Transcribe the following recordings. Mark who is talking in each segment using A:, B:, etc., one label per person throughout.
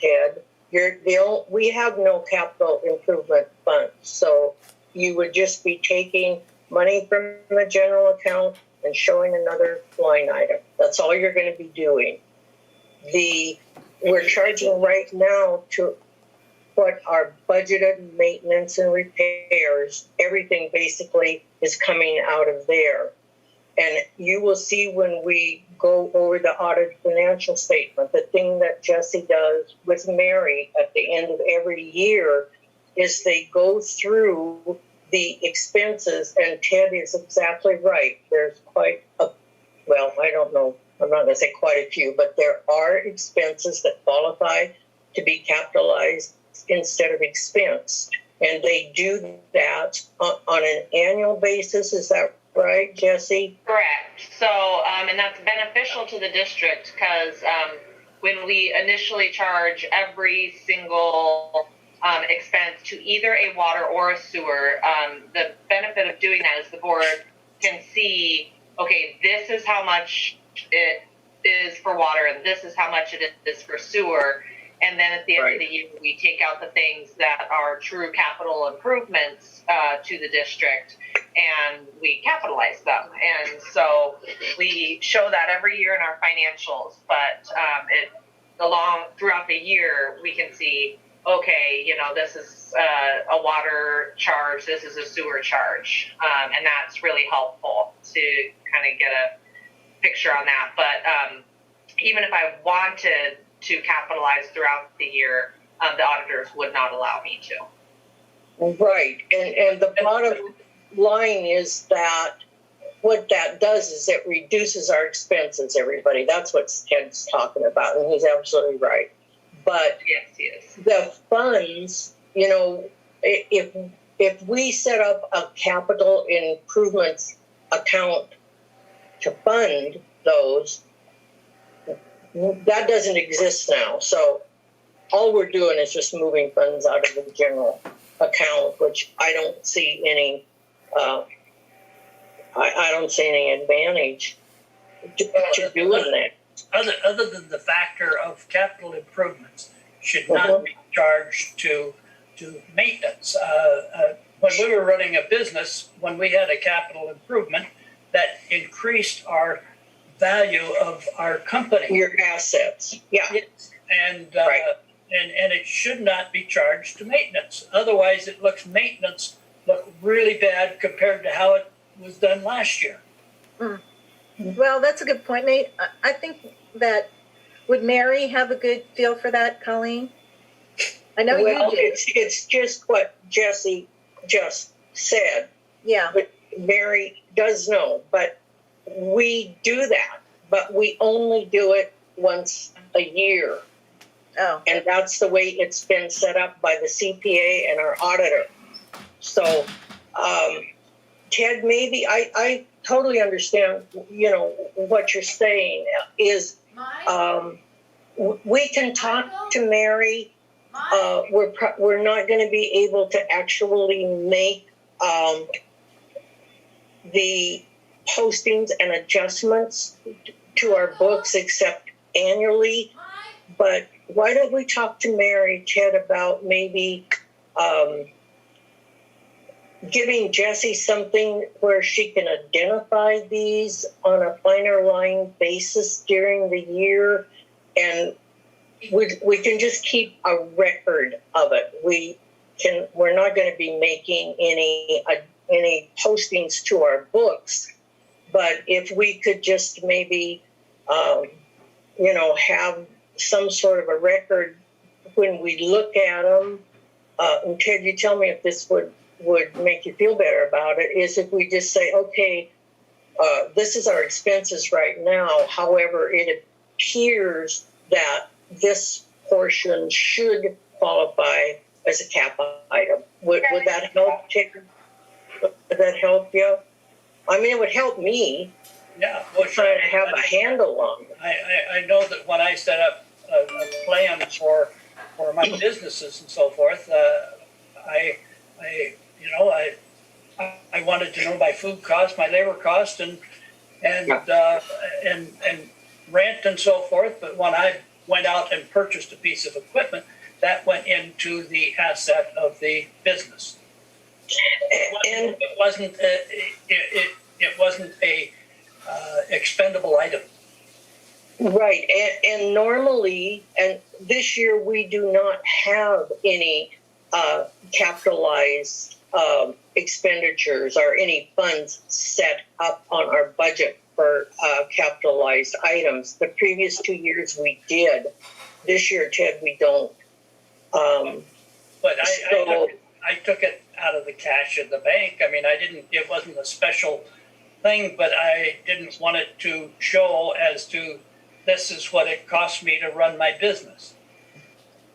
A: Ted. We have no capital improvement fund, so you would just be taking money from the general account and showing another line item. That's all you're going to be doing. We're charging right now to what our budgeted maintenance and repairs, everything basically is coming out of there. And you will see when we go over the audited financial statement, the thing that Jesse does with Mary at the end of every year is they go through the expenses, and Ted is exactly right. There's quite a, well, I don't know, I'm not going to say quite a few, but there are expenses that qualify to be capitalized instead of expensed. And they do that on an annual basis. Is that right, Jesse?
B: Correct. So, and that's beneficial to the district because when we initially charge every single expense to either a water or a sewer, the benefit of doing that is the board can see, okay, this is how much it is for water and this is how much it is for sewer. And then at the end of the year, we take out the things that are true capital improvements to the district and we capitalize them. And so we show that every year in our financials, but throughout the year, we can see, okay, this is a water charge, this is a sewer charge. And that's really helpful to kind of get a picture on that. But even if I wanted to capitalize throughout the year, the auditors would not allow me to.
A: Right. And the bottom line is that what that does is it reduces our expenses, everybody. That's what Ted's talking about, and he's absolutely right. But
B: yes, he is.
A: The funds, if we set up a capital improvements account to fund those, that doesn't exist now. So all we're doing is just moving funds out of the general account, which I don't see any. I don't see any advantage to doing that.
C: Other than the factor of capital improvements should not be charged to maintenance. When we were running a business, when we had a capital improvement, that increased our value of our company.
A: Your assets. Yeah.
C: Yes. And it should not be charged to maintenance. Otherwise, maintenance look really bad compared to how it was done last year.
D: Well, that's a good point, Nate. I think that, would Mary have a good feel for that, Colleen? I know you do.
A: It's just what Jesse just said.
D: Yeah.
A: But Mary does know, but we do that, but we only do it once a year.
D: Oh.
A: And that's the way it's been set up by the CPA and our auditor. So, Ted, maybe I totally understand, what you're saying is, we can talk to Mary. We're not going to be able to actually make the postings and adjustments to our books except annually. But why don't we talk to Mary, Ted, about maybe giving Jessie something where she can identify these on a finer line basis during the year, and we can just keep a record of it. We're not going to be making any postings to our books, but if we could just maybe have some sort of a record when we look at them. And Ted, you tell me if this would make you feel better about it, is if we just say, okay, this is our expenses right now. However, it appears that this portion should qualify as a cap item. Would that help, Ted? Would that help you? I mean, it would help me.
C: Yeah.
A: Trying to have a handle on it.
C: I know that when I set up a plan for my businesses and so forth, I wanted to know my food cost, my labor cost, and rent and so forth. But when I went out and purchased a piece of equipment, that went into the asset of the business.
A: And
C: It wasn't a expendable item.
A: right, and normally, and this year we do not have any capitalized expenditures or any funds set up on our budget for capitalized items. The previous 2 years we did. This year, Ted, we don't.
C: But I took it out of the cash in the bank. I mean, it wasn't a special thing, but I didn't want it to show as to this is what it cost me to run my business.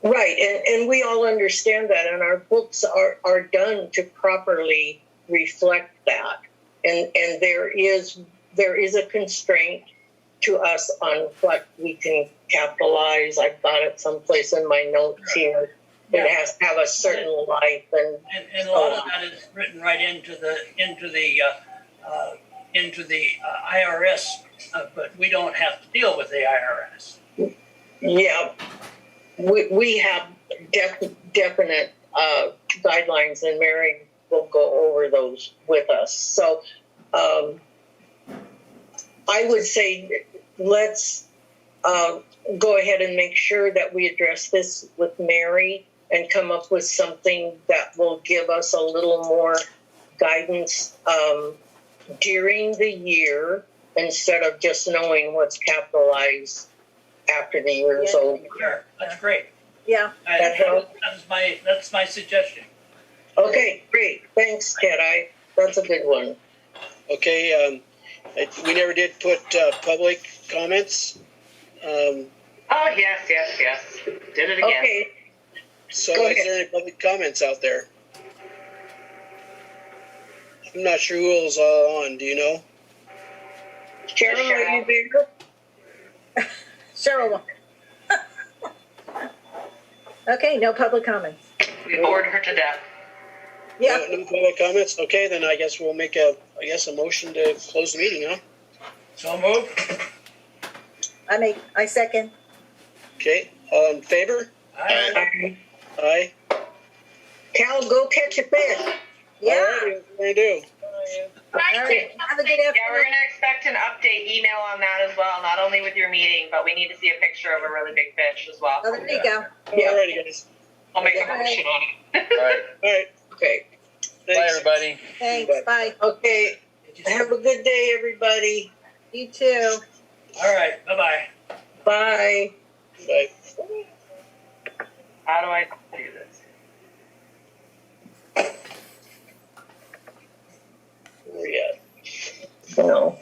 A: Right, and we all understand that, and our books are done to properly reflect that. And there is a constraint to us on what we can capitalize. I've got it someplace in my notes here. It has to have a certain life, and
C: a lot of that is written right into the IRS, but we don't have to deal with the IRS.
A: yeah, we have definite guidelines, and Mary will go over those with us. So I would say let's go ahead and make sure that we address this with Mary and come up with something that will give us a little more guidance during the year instead of just knowing what's capitalized after the year is over.
C: Sure, that's great.
D: Yeah.
C: That's my suggestion.
A: Okay, great. Thanks, Ted. That's a good one.
E: Okay, we never did put public comments.
B: Oh, yes. Did it again.
A: Okay,
E: So
A: Go
E: is
A: ahead.
E: there any public comments out there? I'm not sure who is on. Do you know?
A: Sharon, are you there?
D: Cheryl. Okay, no public comments.
B: We bored her to death.
D: Yeah.
E: No public comments? Okay, then I guess we'll make a motion to close the meeting, huh?
C: So moved.
D: I second.
E: Okay, all in favor?
C: Aye.
E: Aye.
A: Cal, go catch a fish.
D: Yeah.
E: All right, what do we do?
D: All right. Have a good
B: Yeah, we're
D: afternoon.
B: going to expect an update email on that as well, not only with your meeting, but we need to see a picture of a really big fish as well.
D: Oh, there you go.
A: Yeah.
E: All righty, guys.
B: I'll make a
A: Yeah.
B: motion on it.
F: All right.
E: All right,
A: Okay.
F: Bye,
E: thanks.
F: everybody.
D: Thanks. Bye.
A: Okay. Have a good day, everybody.
D: You too.
C: All right, bye-bye.
A: Bye.
E: Bye.
B: How do I do this?
E: Where we at?
A: No.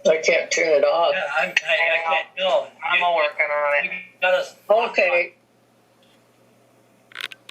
A: I can't turn it off.
C: Yeah, I can't, no.
B: I'm working on it.
C: You got us.
A: Okay.